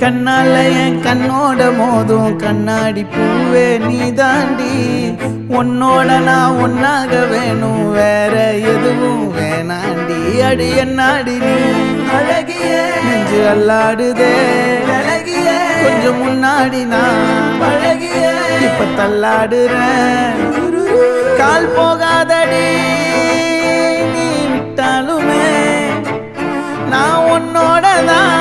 கண்ணால என் கண்ணோட மோதும் கண்ணாடி பூவே நீ தாண்டி உன்னோட நான் ஒன்னாக வேணும் வேற எதுவும் வேணாண்டி அடி என்னாடி நீ அழகிய நெஞ்சு அல்லாடுதே அழகிய கொஞ்சம் முன்னாடி நான் அழகிய இப்ப தள்ளாடுறேன் கால் போகாதடி நீ விட்டாலுமே நான் உன்னோட தான்